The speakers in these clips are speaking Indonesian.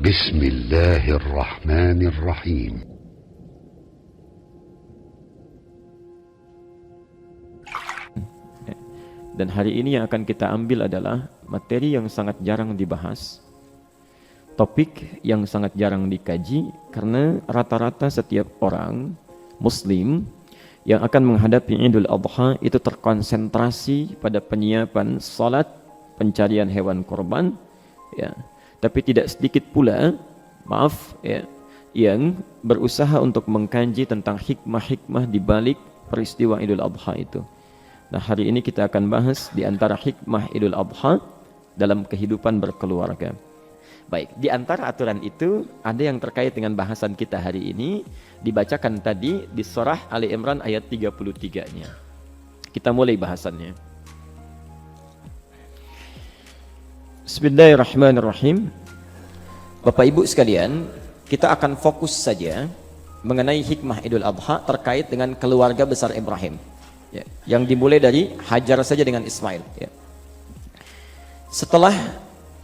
بسم الله الرحمن الرحيم. Dan hari ini yang akan kita ambil adalah materi yang sangat jarang dibahas, topik yang sangat jarang dikaji, karena rata-rata setiap orang Muslim yang akan menghadapi Idul Adha itu terkonsentrasi pada penyiapan salat, pencarian hewan korban, ya. Tapi tidak sedikit pula, yang berusaha untuk mengkaji tentang hikmah-hikmah di balik peristiwa Idul Adha itu. Nah, hari ini kita akan bahas di antara hikmah Idul Adha dalam kehidupan berkeluarga. Baik, di antara aturan itu ada yang terkait dengan bahasan kita hari ini, dibacakan tadi di surah Ali Imran ayat 33-nya. Kita mulai bahasannya. Bismillahirrahmanirrahim. Bapak Ibu sekalian, kita akan fokus saja mengenai hikmah Idul Adha terkait dengan keluarga besar Ibrahim. Ya, yang dimulai dari Hajar saja dengan Ismail. Ya. Setelah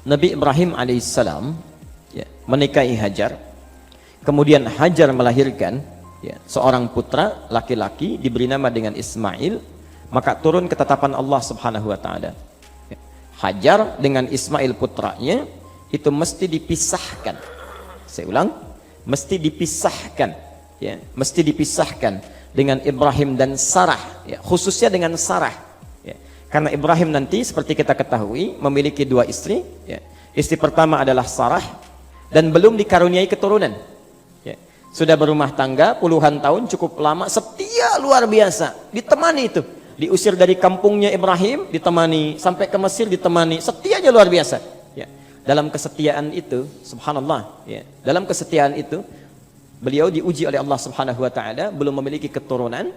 Nabi Ibrahim alaihissalam menikahi Hajar, kemudian Hajar melahirkan seorang putra laki-laki diberi nama dengan Ismail, maka turun ketetapan Allah Subhanahu wa taala. Hajar dengan Ismail putranya itu mesti dipisahkan. Saya ulang, mesti dipisahkan, mesti dipisahkan dengan Ibrahim dan Sarah, khususnya dengan Sarah, karena Ibrahim nanti seperti kita ketahui memiliki dua istri, istri pertama adalah Sarah dan belum dikaruniai keturunan, sudah berumah tangga puluhan tahun, cukup lama, setia luar biasa, ditemani itu, diusir dari kampungnya Ibrahim, ditemani sampai ke Mesir, ditemani, setianya luar biasa. Dalam kesetiaan itu, subhanallah, dalam kesetiaan itu beliau diuji oleh Allah Subhanahu wa taala, belum memiliki keturunan,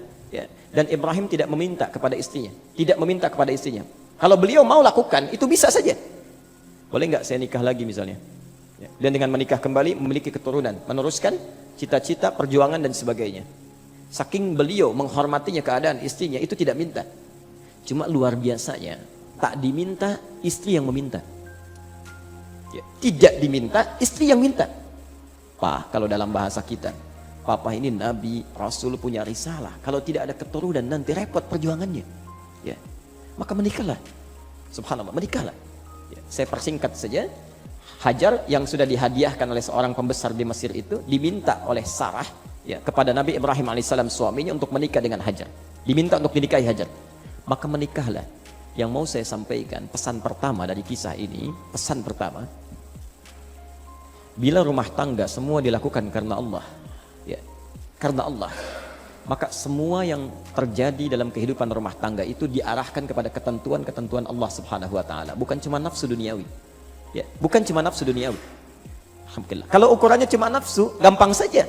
dan Ibrahim tidak meminta kepada istrinya, Kalau beliau mau lakukan, itu bisa saja. Boleh nggak saya nikah lagi misalnya? Dan dengan menikah kembali memiliki keturunan, meneruskan cita-cita, perjuangan dan sebagainya. Saking beliau menghormatinya keadaan istrinya, itu tidak minta. Cuma luar biasanya, tak diminta, istri yang meminta. Tidak diminta, istri yang minta. Pak, kalau dalam bahasa kita, papa ini nabi, rasul, punya risalah. Kalau tidak ada keturunan nanti repot perjuangannya. Maka menikahlah. Subhanallah, menikahlah. Saya persingkat saja. Hajar yang sudah dihadiahkan oleh seorang pembesar di Mesir itu diminta oleh Sarah kepada Nabi Ibrahim alaihissalam suaminya untuk menikah dengan Hajar. Diminta untuk dinikahi Hajar. Maka menikahlah. Yang mau saya sampaikan, pesan pertama dari kisah ini, pesan pertama, bila rumah tangga semua dilakukan karena Allah, karena Allah, maka semua yang terjadi dalam kehidupan rumah tangga itu diarahkan kepada ketentuan-ketentuan Allah Subhanahu wa taala, bukan cuma nafsu duniawi. Bukan cuma nafsu duniawi. Alhamdulillah. Kalau ukurannya cuma nafsu, gampang saja.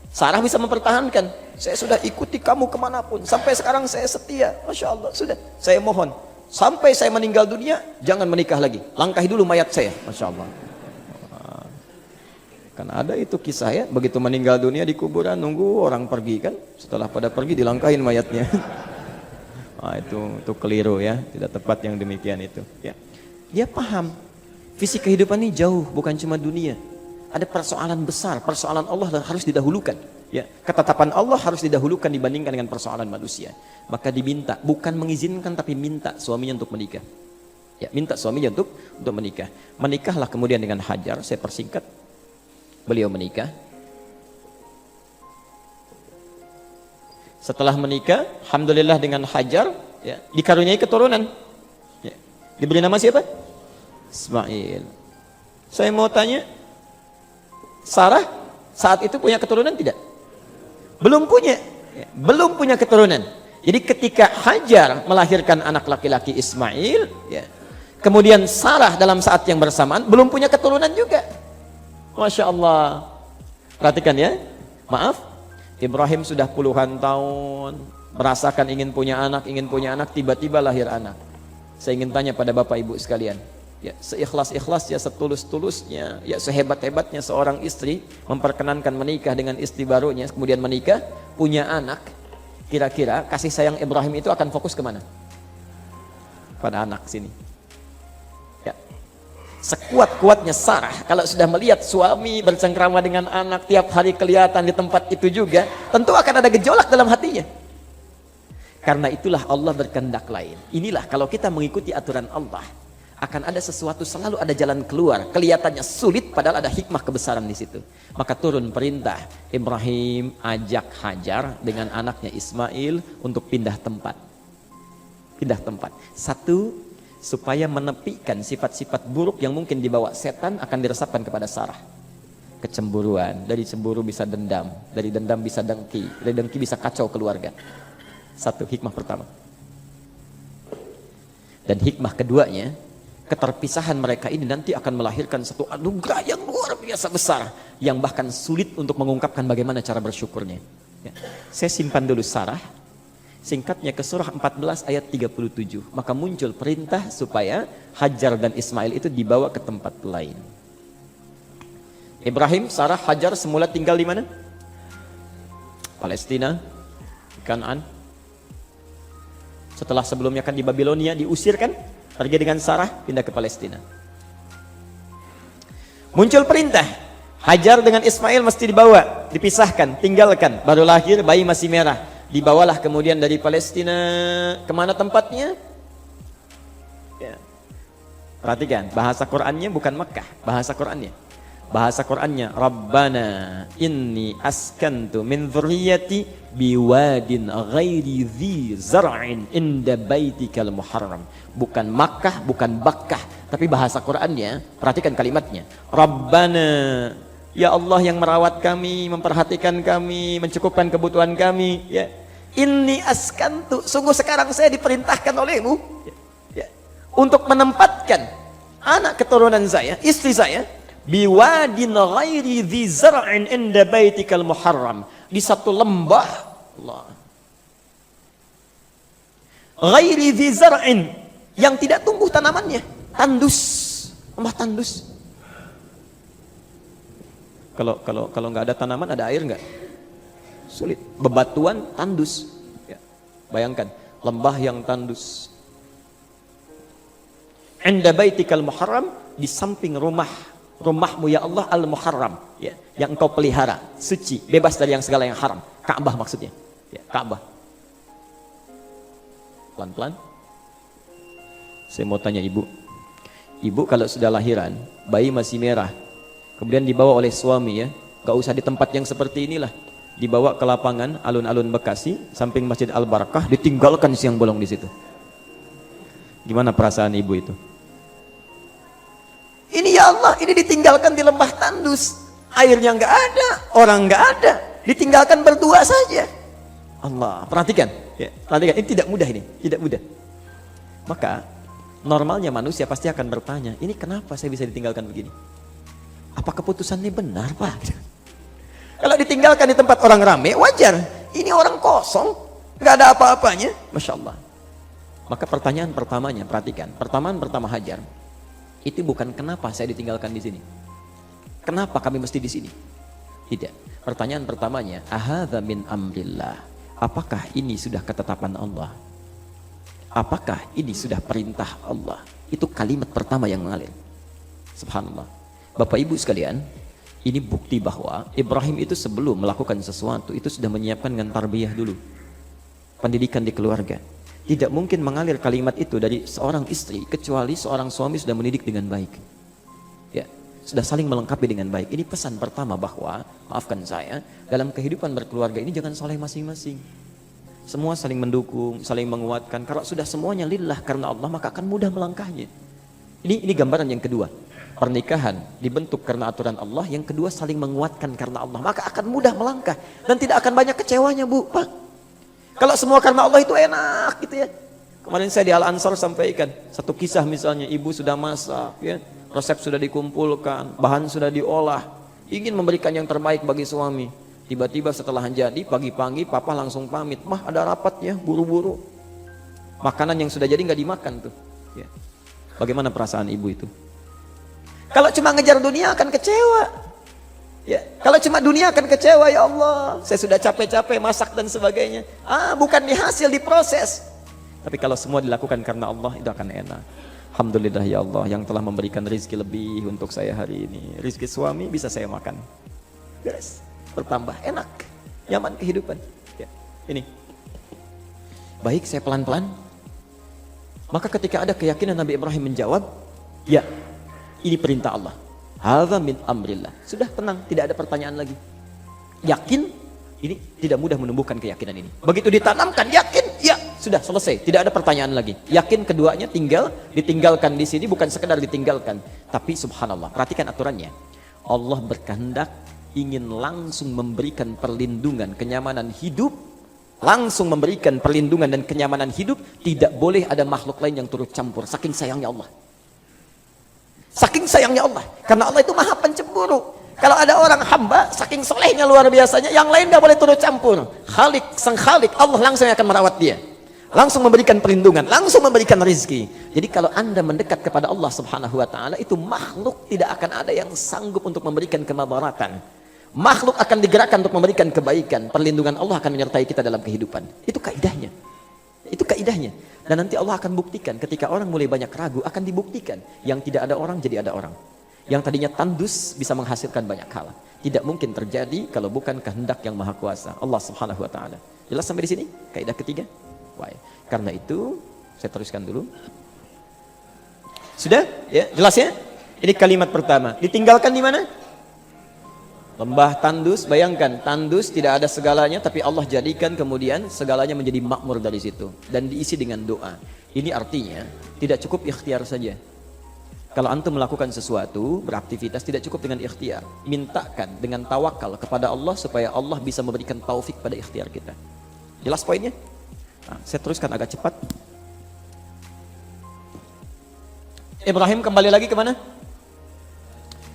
Sarah bisa mempertahankan, saya sudah ikuti kamu kemanapun, sampai sekarang saya setia, Masya Allah, sudah, saya mohon, sampai saya meninggal dunia, jangan menikah lagi, langkahi dulu mayat saya, Masya Allah. Kan ada itu kisah begitu meninggal dunia di kuburan nunggu orang pergi kan, setelah pada pergi dilangkahin mayatnya. Itu keliru tidak tepat yang demikian itu. Dia paham visi kehidupan ini jauh, bukan cuma dunia. Ada persoalan besar, persoalan Allah harus didahulukan. Ketetapan Allah harus didahulukan dibandingkan dengan persoalan manusia. Maka diminta, bukan mengizinkan tapi minta suaminya untuk menikah. Minta suaminya untuk menikah. Menikahlah kemudian dengan Hajar, saya persingkat. Beliau menikah. Setelah menikah, alhamdulillah dengan Hajar, dikaruniai keturunan. Diberi nama siapa? Ismail. Saya mau tanya, Sarah saat itu punya keturunan tidak? Belum punya. Belum punya keturunan. Jadi ketika Hajar melahirkan anak laki-laki Ismail, kemudian Sarah dalam saat yang bersamaan belum punya keturunan juga. Masya Allah. Perhatikan maaf, Ibrahim sudah puluhan tahun merasakan ingin punya anak, tiba-tiba lahir anak. Saya ingin tanya pada Bapak Ibu sekalian, seikhlas-ikhlasnya, setulus-tulusnya, sehebat-hebatnya seorang istri memperkenankan menikah dengan istri barunya, kemudian menikah, punya anak, kira-kira kasih sayang Ibrahim itu akan fokus kemana? Pada anak sini. Sekuat-kuatnya Sarah, kalau sudah melihat suami bercengkrama dengan anak tiap hari kelihatan di tempat itu juga, tentu akan ada gejolak dalam hatinya. Karena itulah Allah berkehendak lain. Inilah kalau kita mengikuti aturan Allah, akan ada sesuatu, selalu ada jalan keluar. Kelihatannya sulit, padahal ada hikmah kebesaran di situ. Maka turun perintah, Ibrahim ajak Hajar dengan anaknya Ismail untuk pindah tempat. Pindah tempat. Satu, supaya menepikan sifat-sifat buruk yang mungkin dibawa setan akan diresapkan kepada Sarah. Kecemburuan, dari cemburu bisa dendam, dari dendam bisa dengki, dari dengki bisa kacau keluarga. Satu, hikmah pertama. Dan hikmah keduanya, keterpisahan mereka ini nanti akan melahirkan satu anugerah yang luar biasa besar, yang bahkan sulit untuk mengungkapkan bagaimana cara bersyukurnya. Ya. Saya simpan dulu Sarah. Singkatnya ke surah 14 ayat 37. Maka muncul perintah supaya Hajar dan Ismail itu dibawa ke tempat lain. Ibrahim, Sarah, Hajar semula tinggal di mana? Palestina, Kanaan. Setelah sebelumnya kan di Babilonia diusir kan? Pergi dengan Sarah, pindah ke Palestina. Muncul perintah, Hajar dengan Ismail mesti dibawa, dipisahkan, tinggalkan. Baru lahir, bayi masih merah. Dibawalah kemudian dari Palestina, kemana tempatnya? Ya. Perhatikan, bahasa Qur'annya bukan Mekah, bahasa Qur'annya. Bahasa Qur'annya, Rabbana inni askantu min dzurriyyati biwadin ghairi dzi zar'in inda baitikal muharram. Bukan Makkah, bukan Bakkah, tapi bahasa Qur'annya, perhatikan kalimatnya. Rabbana, ya Allah yang merawat kami, memperhatikan kami, mencukupkan kebutuhan kami, ya. Inni askantu, sungguh sekarang saya diperintahkan olehmu, ya, untuk menempatkan anak keturunan saya, istri saya, biwadin ghairi dzi zar'in inda baitikal muharram, di satu lembah, Allah, ghairi dzi zar'in, yang tidak tumbuh tanamannya, tandus, lembah tandus. Kalau nggak ada tanaman, ada air nggak? Sulit. Bebatuan tandus. Ya. Bayangkan lembah yang tandus. Inda baitikal muharram, di samping rumahmu ya Allah al-muharram, ya, yang engkau pelihara, suci, bebas dari yang segala yang haram. Ka'bah maksudnya. Ya, Ka'bah. Pelan-pelan. Saya mau tanya ibu. Ibu kalau sudah lahiran, bayi masih merah, kemudian dibawa oleh suami, ya, gak usah di tempat yang seperti inilah, dibawa ke lapangan alun-alun Bekasi, samping Masjid Al-Barakah, ditinggalkan siang bolong di situ. Gimana perasaan ibu itu? Ini ya Allah, ini ditinggalkan di lembah tandus, airnya nggak ada, orang nggak ada, ditinggalkan berdua saja. Allah, perhatikan, ya, perhatikan, ini tidak mudah, ini tidak mudah. Maka normalnya manusia pasti akan bertanya, ini kenapa saya bisa ditinggalkan begini? Apa keputusan ini benar, Pak? Kalau ditinggalkan di tempat orang ramai, wajar. Ini orang kosong, nggak ada apa-apanya, Masya Allah. Maka pertanyaan pertamanya, perhatikan, pertanyaan pertama Hajar, itu bukan kenapa saya ditinggalkan di sini. Kenapa kami mesti di sini? Tidak. Pertanyaan pertamanya, ahadza min amrillah. Apakah ini sudah ketetapan Allah? Apakah ini sudah perintah Allah? Itu kalimat pertama yang mengalir. Subhanallah. Bapak Ibu sekalian, ini bukti bahwa Ibrahim itu sebelum melakukan sesuatu itu sudah menyiapkan dengan tarbiyah dulu, pendidikan di keluarga. Tidak mungkin mengalir kalimat itu dari seorang istri kecuali seorang suami sudah mendidik dengan baik, ya, sudah saling melengkapi dengan baik. Ini pesan pertama bahwa, maafkan saya, dalam kehidupan berkeluarga ini jangan soleh masing-masing, semua saling mendukung, saling menguatkan. Kalau sudah semuanya lillah karena Allah, maka akan mudah melangkahnya. Ini gambaran yang kedua. Pernikahan dibentuk karena aturan Allah, yang kedua saling menguatkan karena Allah, maka akan mudah melangkah dan tidak akan banyak kecewanya, Bu, Pak. Kalau semua karena Allah itu enak gitu ya. Kemarin saya di Al-Ansar sampaikan satu kisah, misalnya ibu sudah masak, ya, resep sudah dikumpulkan, bahan sudah diolah, ingin memberikan yang terbaik bagi suami. Tiba-tiba setelah jadi, pagi-pagi papa langsung pamit, mah ada rapat ya, buru-buru. Makanan yang sudah jadi nggak dimakan tuh, ya. Bagaimana perasaan ibu itu? Kalau cuma ngejar dunia akan kecewa, ya. Kalau cuma dunia akan kecewa, ya Allah, saya sudah capek-capek masak dan sebagainya. Bukan di hasil, di proses. Tapi kalau semua dilakukan karena Allah, itu akan enak. Alhamdulillah ya Allah yang telah memberikan rezeki lebih untuk saya hari ini. Rezeki suami bisa saya makan. Beres. Bertambah enak. Nyaman kehidupan. Ya. Ini. Baik, saya pelan-pelan. Maka ketika ada keyakinan Nabi Ibrahim menjawab, ya, ini perintah Allah. Hadza min amrillah. Sudah tenang, tidak ada pertanyaan lagi. Yakin, ini tidak mudah menumbuhkan keyakinan ini. Begitu ditanamkan, yakin, ya, sudah selesai. Tidak ada pertanyaan lagi. Yakin keduanya tinggal ditinggalkan di sini, bukan sekedar ditinggalkan. Tapi subhanallah, perhatikan aturannya. Allah berkehendak ingin langsung memberikan perlindungan, kenyamanan hidup, langsung memberikan perlindungan dan kenyamanan hidup, tidak boleh ada makhluk lain yang turut campur. Saking sayangnya Allah. Saking sayangnya Allah. Karena Allah itu maha pencemburu. Kalau ada orang hamba, saking solehnya luar biasanya, yang lain gak boleh turut campur. Khalik, sang Khalik, Allah langsung akan merawat dia. Langsung memberikan perlindungan, langsung memberikan rezeki. Jadi kalau Anda mendekat kepada Allah subhanahu wa ta'ala, itu makhluk tidak akan ada yang sanggup untuk memberikan kemadaratan. Makhluk akan digerakkan untuk memberikan kebaikan. Perlindungan Allah akan menyertai kita dalam kehidupan. Itu kaidahnya. Itu kaidahnya. Dan nanti Allah akan buktikan. Ketika orang mulai banyak ragu, akan dibuktikan. Yang tidak ada orang, jadi ada orang. Yang tadinya tandus, bisa menghasilkan banyak hal. Tidak mungkin terjadi kalau bukan kehendak yang maha kuasa. Allah subhanahu wa ta'ala. Jelas sampai di sini? Kaidah ketiga? Baik. Karena itu, saya teruskan dulu. Sudah? Ya, jelas ya? Ini kalimat pertama. Ditinggalkan di mana? Lembah tandus, bayangkan tandus tidak ada segalanya, tapi Allah jadikan kemudian segalanya menjadi makmur dari situ dan diisi dengan doa. Ini artinya tidak cukup ikhtiar saja. Kalau antum melakukan sesuatu, beraktivitas, tidak cukup dengan ikhtiar. Mintakan dengan tawakal kepada Allah supaya Allah bisa memberikan taufik pada ikhtiar kita. Jelas poinnya? Nah, saya teruskan agak cepat. Ibrahim kembali lagi ke mana?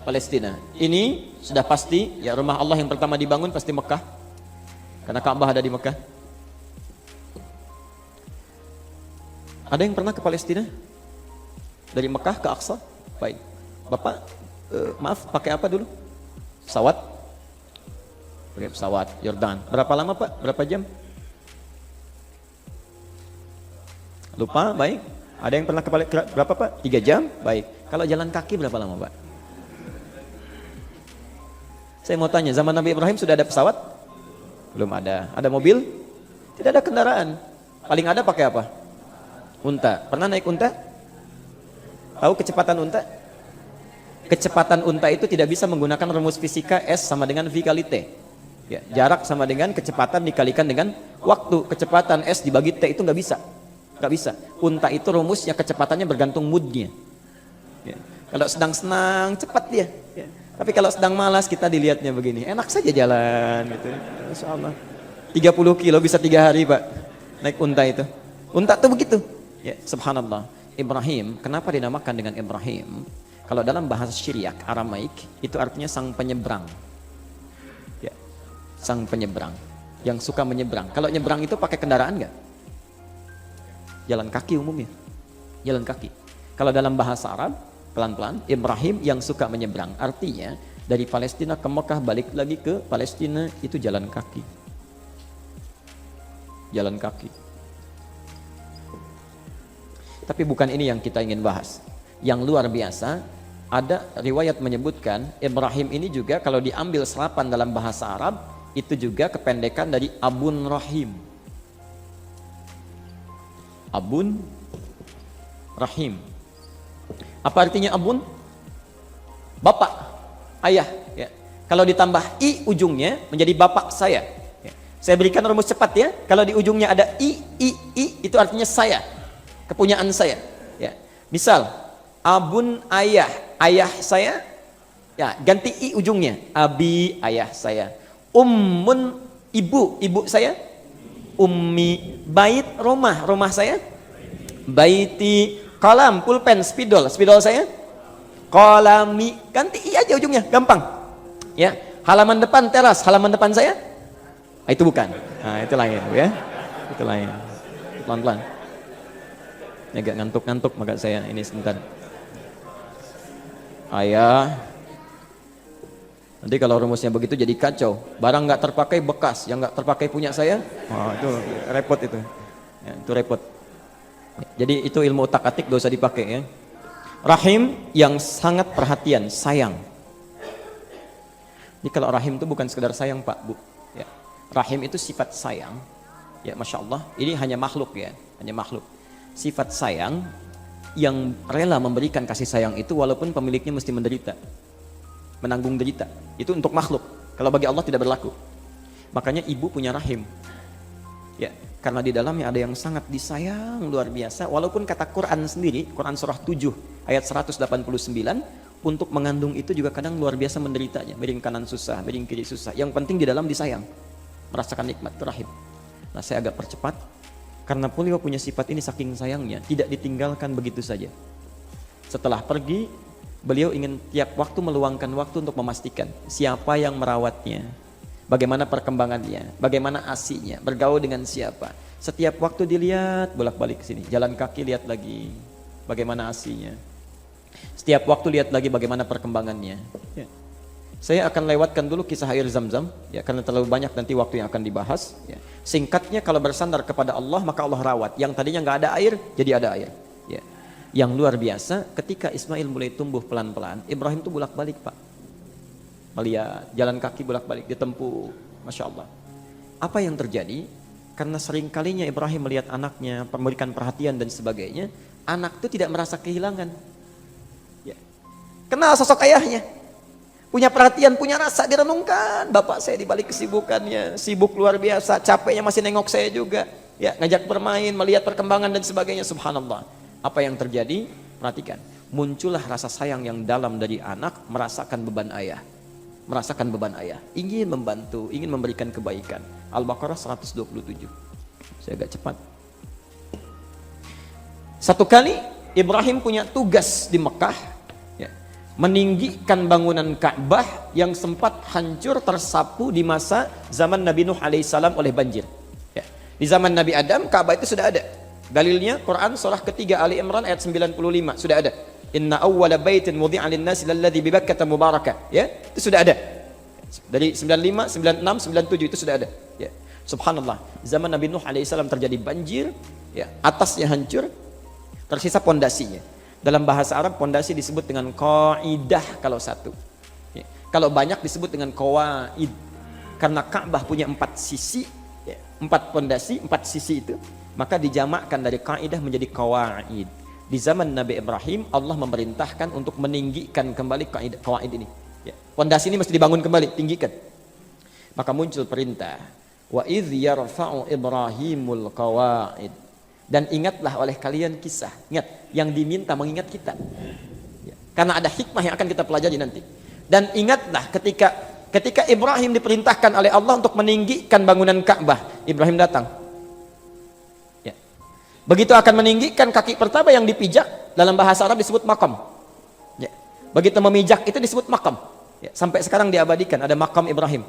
Palestina. Ini sudah pasti ya, rumah Allah yang pertama dibangun pasti Mekah. Karena Ka'bah ada di Mekah. Ada yang pernah ke Palestina? Dari Mekah ke Aqsa? Baik. Bapak maaf, pakai apa dulu? Pesawat? Pakai pesawat Yordan. Berapa lama Pak? Berapa jam? Lupa, baik. Ada yang pernah ke Palestina? Berapa Pak? 3 jam? Baik. Kalau jalan kaki berapa lama Pak? Saya mau tanya, zaman Nabi Ibrahim sudah ada pesawat? Belum ada. Ada mobil? Tidak ada kendaraan. Paling ada pakai apa? Unta. Pernah naik unta? Tahu kecepatan unta? Kecepatan unta itu tidak bisa menggunakan rumus fisika S sama dengan V kali T. Ya, jarak sama dengan kecepatan dikalikan dengan waktu. Kecepatan S dibagi T itu nggak bisa. Nggak bisa. Unta itu rumusnya kecepatannya bergantung moodnya. Ya. Kalau sedang senang, cepat dia. Ya. Tapi kalau sedang malas, kita dilihatnya begini, enak saja jalan gitu. Masya Allah. 30 kilo bisa 3 hari Pak, naik unta itu. Unta tuh begitu. Ya, subhanallah. Ibrahim, kenapa dinamakan dengan Ibrahim? Kalau dalam bahasa Syriak, Aramaik, itu artinya sang penyeberang. Ya, sang penyeberang. Yang suka menyeberang. Kalau nyeberang itu pakai kendaraan nggak? Jalan kaki umumnya. Jalan kaki. Kalau dalam bahasa Arab, pelan-pelan, Ibrahim yang suka menyeberang. Artinya dari Palestina ke Mekah, balik lagi ke Palestina, itu jalan kaki. Jalan kaki. Tapi bukan ini yang kita ingin bahas. Yang luar biasa, ada riwayat menyebutkan Ibrahim ini juga kalau diambil serapan dalam bahasa Arab, itu juga kependekan dari Abun Rahim. Abun Rahim. Apa artinya abun? Bapak, ayah. Ya. Kalau ditambah i ujungnya menjadi bapak saya. Ya. Saya berikan rumus cepat ya. Kalau di ujungnya ada i itu artinya saya, kepunyaan saya. Ya. Misal abun ayah, ayah saya. Ya, ganti i ujungnya, abi ayah saya. Ummun ibu, ibu saya. Ummi, bait rumah, rumah saya. Baiti, kolam, pulpen, spidol, spidol saya. Kolami, ganti i aja ujungnya, gampang. Ya, halaman depan teras, halaman depan saya. Nah, itu bukan. Nah, itu lain, ya. Itu lain. Pelan-pelan. Ini agak ngantuk-ngantuk maka saya ini sebentar. Ayah. Nanti kalau rumusnya begitu jadi kacau. Barang nggak terpakai bekas, yang nggak terpakai punya saya. Wah, itu repot itu. Ya, itu repot. Jadi itu ilmu otak-atik gak usah dipakai ya. Rahim yang sangat perhatian, sayang. Jadi kalau rahim itu bukan sekedar sayang Pak, Bu. Ya. Rahim itu sifat sayang. Ya, Masya Allah. Ini hanya makhluk ya, hanya makhluk. Sifat sayang yang rela memberikan kasih sayang itu walaupun pemiliknya mesti menderita, menanggung derita. Itu untuk makhluk. Kalau bagi Allah tidak berlaku. Makanya ibu punya rahim. Ya, karena di dalamnya ada yang sangat disayang luar biasa. Walaupun kata Quran sendiri, Quran surah 7 ayat 189, untuk mengandung itu juga kadang luar biasa menderitanya. Miring kanan susah, miring kiri susah. Yang penting di dalam disayang, merasakan nikmat rahim. Nah, saya agak percepat karena beliau punya sifat ini saking sayangnya, tidak ditinggalkan begitu saja. Setelah pergi, beliau ingin tiap waktu meluangkan waktu untuk memastikan siapa yang merawatnya, bagaimana perkembangannya, bagaimana asinya, bergaul dengan siapa. Setiap waktu dilihat, bolak-balik ke sini, jalan kaki lihat lagi bagaimana asinya. Setiap waktu lihat lagi bagaimana perkembangannya. Ya. Saya akan lewatkan dulu kisah air Zam-Zam, ya, karena terlalu banyak nanti waktu yang akan dibahas. Ya. Singkatnya, kalau bersandar kepada Allah maka Allah rawat. Yang tadinya nggak ada air, jadi ada air. Ya. Yang luar biasa, ketika Ismail mulai tumbuh pelan-pelan, Ibrahim tuh bolak-balik Pak. Melihat jalan kaki bolak-balik ditempuh, Masya Allah. Apa yang terjadi? Karena sering kalinya Ibrahim melihat anaknya, memberikan perhatian dan sebagainya, anak itu tidak merasa kehilangan. Ya. Kenal sosok ayahnya, punya perhatian, punya rasa, direnungkan. Bapak saya dibalik kesibukannya, sibuk luar biasa, capeknya masih nengok saya juga. Ya, ngajak bermain, melihat perkembangan dan sebagainya. Subhanallah. Apa yang terjadi? Perhatikan. Muncullah rasa sayang yang dalam dari anak, merasakan beban ayah. Merasakan beban ayah, ingin membantu, ingin memberikan kebaikan. Al-Baqarah 127. Saya agak cepat. Satu kali Ibrahim punya tugas di Mekah, ya, meninggikan bangunan Ka'bah yang sempat hancur tersapu di masa zaman Nabi Nuh alaihissalam oleh banjir. Ya. Di zaman Nabi Adam, Ka'bah itu sudah ada. Dalilnya Quran surah ketiga Ali Imran ayat 95 sudah ada. Inna awwala baitin wudi'a lin-nasi lalladzi bi Bakkah mubarakah. Ya, itu sudah ada. Dari 95, 96, 97 itu sudah ada. Ya. Subhanallah. Zaman Nabi Nuh alaihissalam terjadi banjir, ya, atasnya hancur, tersisa pondasinya. Dalam bahasa Arab pondasi disebut dengan qaidah kalau satu. Ya. Kalau banyak disebut dengan qawaid. Karena Ka'bah punya 4 sisi, ya, 4 pondasi, 4 sisi itu, maka dijamakkan dari qaidah menjadi qawaid. Di zaman Nabi Ibrahim, Allah memerintahkan untuk meninggikan kembali qawaid ini. Ya. Pondasi ini mesti dibangun kembali, tinggikan. Maka muncul perintah, wa idh yarfa'u Ibrahimul qawaid. Dan ingatlah oleh kalian kisah, ingat, yang diminta mengingat kita. Ya. Karena ada hikmah yang akan kita pelajari nanti. Dan ingatlah ketika Ibrahim diperintahkan oleh Allah untuk meninggikan bangunan Ka'bah, Ibrahim datang. Begitu akan meninggikan, kaki pertama yang dipijak dalam bahasa Arab disebut makam. Ya. Begitu memijak itu disebut makam. Ya. Sampai sekarang diabadikan ada makam Ibrahim.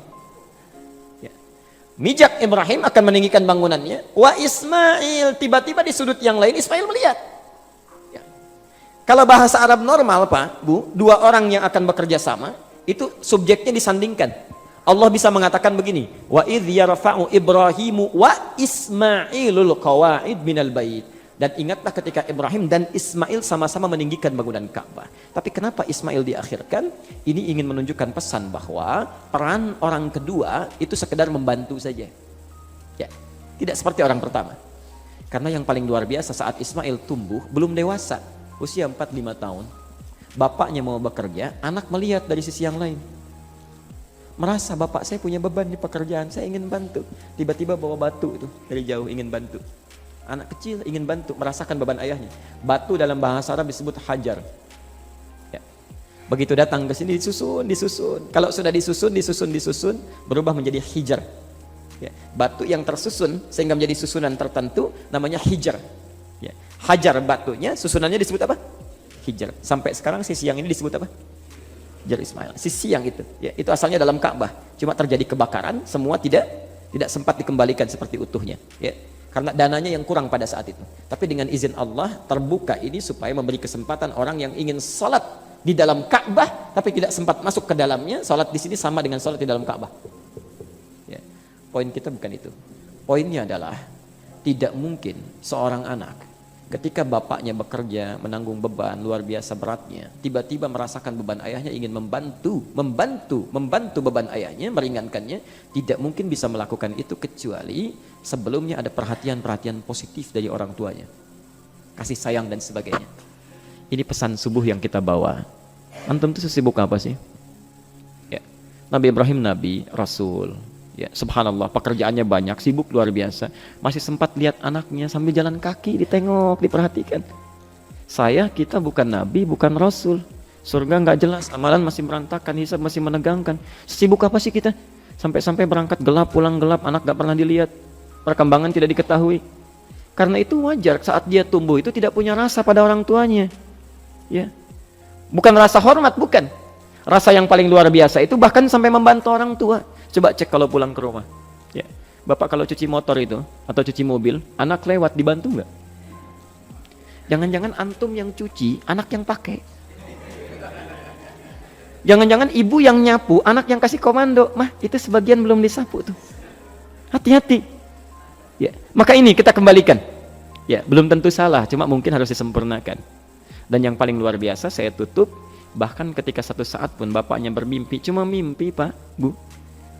Ya. Mijak Ibrahim akan meninggikan bangunannya. Wa Ismail, tiba-tiba di sudut yang lain Ismail melihat. Ya. Kalau bahasa Arab normal Pak, Bu, 2 orang yang akan bekerja sama itu subjeknya disandingkan. Allah bisa mengatakan begini, wa idh yarfa'u Ibrahimu wa Ismailul qawaid minal bait. Dan ingatlah ketika Ibrahim dan Ismail sama-sama meninggikan bangunan Ka'bah. Tapi kenapa Ismail diakhirkan? Ini ingin menunjukkan pesan bahwa peran orang kedua itu sekedar membantu saja. Ya, tidak seperti orang pertama. Karena yang paling luar biasa saat Ismail tumbuh, belum dewasa, usia 4-5 tahun. Bapaknya mau bekerja, anak melihat dari sisi yang lain. Merasa bapak saya punya beban di pekerjaan, saya ingin bantu. Tiba-tiba bawa batu itu dari jauh ingin bantu. Anak kecil ingin bantu, merasakan beban ayahnya. Batu dalam bahasa Arab disebut hajar. Ya. Begitu datang ke sini disusun. Kalau sudah disusun, berubah menjadi hijar. Ya. Batu yang tersusun sehingga menjadi susunan tertentu namanya hijar. Ya. Hajar batunya, susunannya disebut apa? Hijar. Sampai sekarang sisi yang ini disebut apa? Hajar Ismail. Sisi yang itu, ya, itu asalnya dalam Ka'bah. Cuma terjadi kebakaran, semua tidak sempat dikembalikan seperti utuhnya. Ya. Karena dananya yang kurang pada saat itu. Tapi dengan izin Allah terbuka ini supaya memberi kesempatan orang yang ingin salat di dalam Ka'bah tapi tidak sempat masuk ke dalamnya, salat di sini sama dengan salat di dalam Ka'bah. Ya. Poin kita bukan itu. Poinnya adalah tidak mungkin seorang anak Ketika bapaknya bekerja, menanggung beban luar biasa beratnya, tiba-tiba merasakan beban ayahnya, ingin membantu beban ayahnya, meringankannya, tidak mungkin bisa melakukan itu kecuali sebelumnya ada perhatian-perhatian positif dari orang tuanya. Kasih sayang dan sebagainya. Ini pesan subuh yang kita bawa. Antum tuh sesibuk apa sih? Ya. Nabi Ibrahim Nabi, Rasul. Ya, subhanallah, pekerjaannya banyak, sibuk luar biasa. Masih sempat lihat anaknya sambil jalan kaki, ditengok, diperhatikan. Kita bukan Nabi, bukan Rasul. Surga nggak jelas, amalan masih berantakan, hisab masih menegangkan. Sibuk apa sih kita? Sampai-sampai berangkat gelap, pulang gelap, anak nggak pernah dilihat. Perkembangan tidak diketahui. Karena itu wajar saat dia tumbuh itu tidak punya rasa pada orang tuanya. Ya. Bukan rasa hormat, bukan. Rasa yang paling luar biasa itu bahkan sampai membantu orang tua. Coba cek kalau pulang ke rumah. Ya. Bapak kalau cuci motor itu atau cuci mobil, anak lewat dibantu nggak? Jangan-jangan antum yang cuci, anak yang pakai. Jangan-jangan ibu yang nyapu, anak yang kasih komando. Mah, itu sebagian belum disapu tuh. Hati-hati. Ya. Maka ini kita kembalikan. Ya, belum tentu salah, cuma mungkin harus disempurnakan. Dan yang paling luar biasa saya tutup, bahkan ketika satu saat pun bapaknya bermimpi, cuma mimpi Pak, Bu.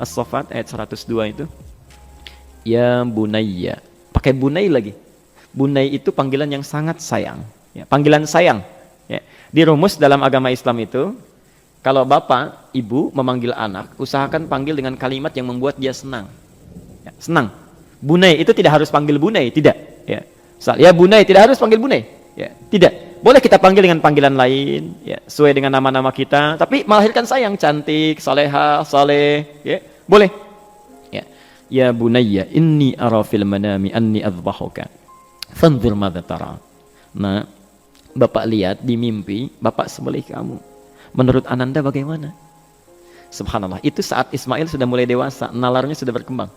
As-Saffat ayat 102 itu. Ya bunayya. Pakai bunay lagi. Bunay itu panggilan yang sangat sayang. Ya, panggilan sayang. Ya. Di rumus dalam agama Islam itu, kalau bapak, ibu memanggil anak, usahakan panggil dengan kalimat yang membuat dia senang. Ya, senang. Bunay itu tidak harus panggil bunay, tidak. Ya, ya bunay tidak harus panggil bunay. Ya, tidak. Boleh kita panggil dengan panggilan lain, ya, sesuai dengan nama-nama kita, tapi melahirkan sayang, cantik, salehah, saleh, ya, boleh. Ya, ya bunayya, inni ara fil manami anni adzbahuka. Fanzur madza tara. Nah, bapak lihat di mimpi, bapak sembelih kamu. Menurut Ananda bagaimana? Subhanallah, itu saat Ismail sudah mulai dewasa, nalarnya sudah berkembang.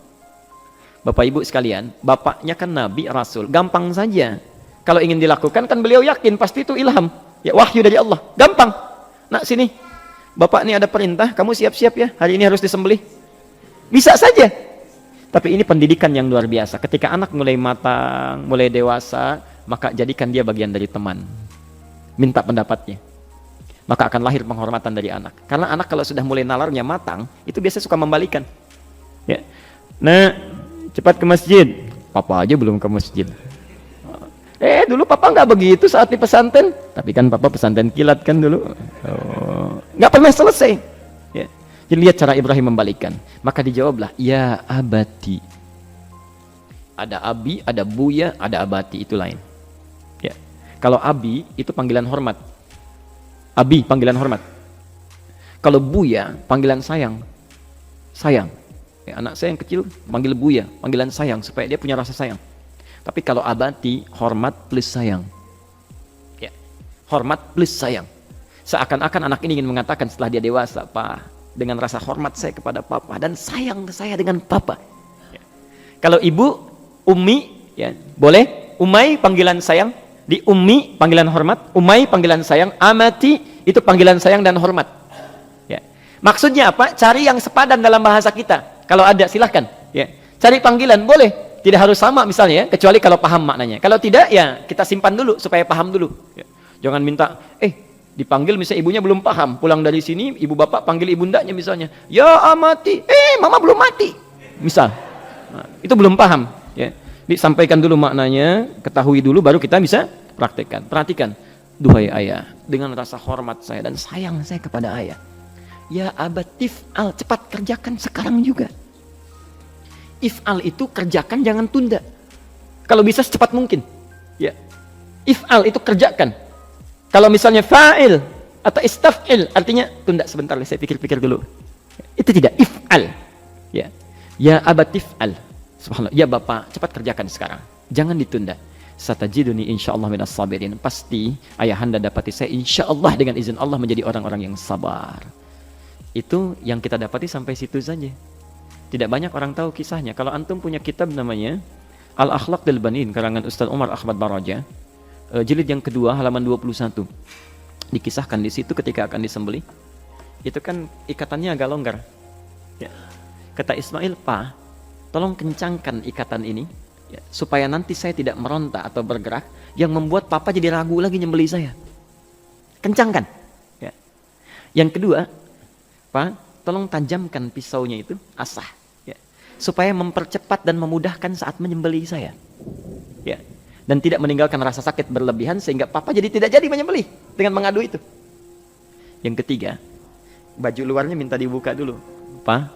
Bapak ibu sekalian, bapaknya kan Nabi, Rasul, gampang saja. Kalau ingin dilakukan kan beliau yakin pasti itu ilham, ya wahyu dari Allah, gampang. Nak sini, bapak ini ada perintah, kamu siap-siap ya, hari ini harus disembelih. Bisa saja. Tapi ini pendidikan yang luar biasa. Ketika anak mulai matang, mulai dewasa, maka jadikan dia bagian dari teman. Minta pendapatnya. Maka akan lahir penghormatan dari anak. Karena anak kalau sudah mulai nalarnya matang, itu biasanya suka membalikan. Ya. Nah, cepat ke masjid. Papa aja belum ke masjid. Dulu papa nggak begitu saat di pesantren. Tapi kan papa pesantren kilat kan dulu. Nggak pernah selesai. Ya. Jadi lihat cara Ibrahim membalikkan. Maka dijawablah, ya abati. Ada abi, ada buya, ada abati, itu lain. Ya. Kalau abi itu panggilan hormat. Abi panggilan hormat. Kalau buya panggilan sayang. Sayang. Ya, anak saya yang kecil panggil buya, panggilan sayang supaya dia punya rasa sayang. Tapi kalau abati, hormat plus sayang. Ya. Hormat plus sayang. Seakan-akan anak ini ingin mengatakan setelah dia dewasa, Pak, dengan rasa hormat saya kepada papa dan sayang saya dengan papa. Ya. Kalau ibu, ummi, ya, boleh. Umay panggilan sayang, di ummi panggilan hormat, umay panggilan sayang, amati itu panggilan sayang dan hormat. Ya. Maksudnya apa? Cari yang sepadan dalam bahasa kita. Kalau ada silahkan. Ya. Cari panggilan, boleh. Tidak harus sama misalnya ya, kecuali kalau paham maknanya. Kalau tidak ya kita simpan dulu supaya paham dulu. Ya. Jangan minta, dipanggil misalnya ibunya belum paham. Pulang dari sini ibu bapak panggil ibundanya misalnya. Ya amati, mama belum mati. Misal, nah, itu belum paham. Ya. Disampaikan dulu maknanya, ketahui dulu baru kita bisa praktekkan. Perhatikan, duhai ayah, dengan rasa hormat saya dan sayang saya kepada ayah. Ya abatif al, cepat kerjakan sekarang juga. If'al itu kerjakan, jangan tunda. Kalau bisa secepat mungkin. Ya. If'al itu kerjakan. Kalau misalnya fa'il atau istaf'il, artinya tunda sebentar, saya pikir-pikir dulu. Itu tidak, if'al. Ya. Ya abatif'al. Subhanallah. Ya Bapak, cepat kerjakan sekarang. Jangan ditunda. Satajiduni insyaallah minas sabirin. Pasti ayahanda dapati saya insyaallah dengan izin Allah menjadi orang-orang yang sabar. Itu yang kita dapati sampai situ saja. Tidak banyak orang tahu kisahnya. Kalau antum punya kitab namanya Al-Akhlaq Lil Banin karangan Ustaz Umar Ahmad Baraja, jilid yang kedua halaman 21. Dikisahkan di situ ketika akan disembelih. Itu kan ikatannya agak longgar. Ya. Kata Ismail, "Pa, tolong kencangkan ikatan ini Ya, supaya nanti saya tidak meronta atau bergerak yang membuat papa jadi ragu lagi nyembeli saya. Kencangkan. Ya. Yang kedua, Pak, tolong tajamkan pisaunya itu, asah. Ya. Supaya mempercepat dan memudahkan saat menyembeli saya. Ya. Dan tidak meninggalkan rasa sakit berlebihan sehingga papa jadi tidak jadi menyembeli dengan mengadu itu. Yang ketiga, baju luarnya minta dibuka dulu. Pak,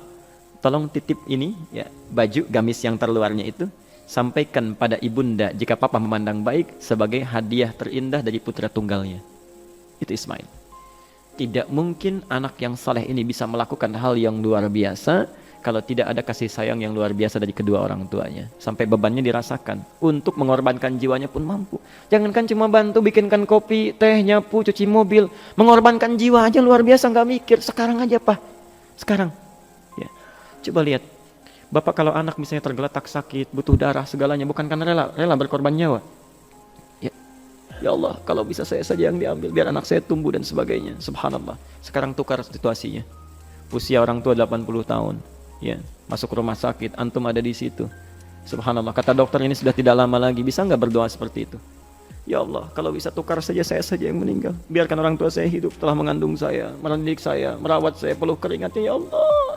tolong titip ini, ya, baju gamis yang terluarnya itu, sampaikan pada ibunda jika papa memandang baik sebagai hadiah terindah dari putra tunggalnya. Itu Ismail. Tidak mungkin anak yang saleh ini bisa melakukan hal yang luar biasa kalau tidak ada kasih sayang yang luar biasa dari kedua orang tuanya. Sampai bebannya dirasakan. Untuk mengorbankan jiwanya pun mampu. Jangankan cuma bantu bikinkan kopi, teh, nyapu, cuci mobil. Mengorbankan jiwa aja luar biasa, nggak mikir. Sekarang aja, Pak. Sekarang. Ya. Coba lihat. Bapak kalau anak misalnya tergeletak sakit, butuh darah segalanya, bukan karena rela berkorban nyawa. Ya Allah, kalau bisa saya saja yang diambil, biar anak saya tumbuh dan sebagainya. Subhanallah. Sekarang tukar situasinya. Usia orang tua 80 tahun. Ya, masuk rumah sakit, antum ada di situ. Subhanallah, kata dokter ini sudah tidak lama lagi. Bisa nggak berdoa seperti itu? Ya Allah, kalau bisa tukar saja saya saja yang meninggal. Biarkan orang tua saya hidup, telah mengandung saya, mendidik saya, merawat saya, peluh keringatnya. Ya Allah,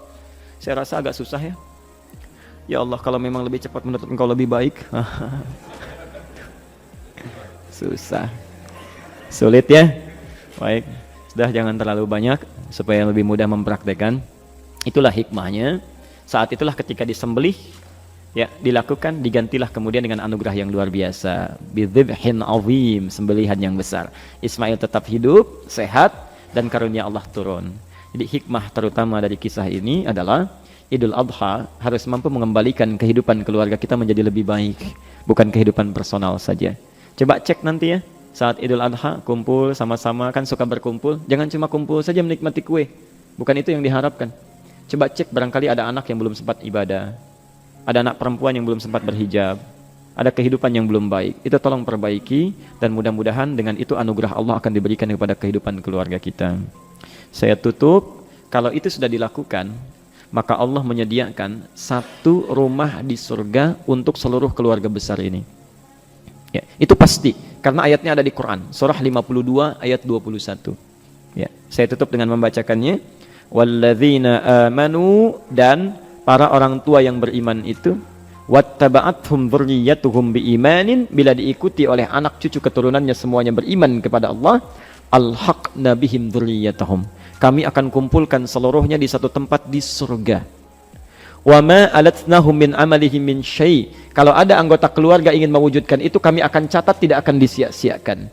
saya rasa agak susah ya. Ya Allah, kalau memang lebih cepat menurut Engkau lebih baik. Susah. Sulit ya. Baik, sudah jangan terlalu banyak supaya lebih mudah mempraktekkan. Itulah hikmahnya. Saat itulah ketika disembelih, ya, dilakukan, digantilah kemudian dengan anugerah yang luar biasa. Bidzibhin azim, sembelihan yang besar. Ismail tetap hidup, sehat, dan karunia Allah turun. Jadi hikmah terutama dari kisah ini adalah Idul Adha harus mampu mengembalikan kehidupan keluarga kita menjadi lebih baik, bukan kehidupan personal saja. Coba cek nanti ya, saat Idul Adha kumpul sama-sama, kan suka berkumpul, jangan cuma kumpul saja menikmati kue, bukan itu yang diharapkan. Coba cek, barangkali ada anak yang belum sempat ibadah, ada anak perempuan yang belum sempat berhijab, ada kehidupan yang belum baik, itu tolong perbaiki, dan mudah-mudahan dengan itu anugerah Allah akan diberikan kepada kehidupan keluarga kita. Saya tutup, kalau itu sudah dilakukan, maka Allah menyediakan satu rumah di surga untuk seluruh keluarga besar ini. Ya, itu pasti, karena ayatnya ada di Quran, surah 52 ayat 21. Ya, saya tutup dengan membacakannya. Walladzina amanu, dan para orang tua yang beriman itu, wattaba'athum dzurriyyatuhum biimanin, bila diikuti oleh anak cucu keturunannya semuanya beriman kepada Allah, alhaqna bihim dzurriyyatahum, kami akan kumpulkan seluruhnya di satu tempat di surga. Wa ma alatnahum min amalihim min syai', kalau ada anggota keluarga ingin mewujudkan itu, kami akan catat, tidak akan disia-siakan.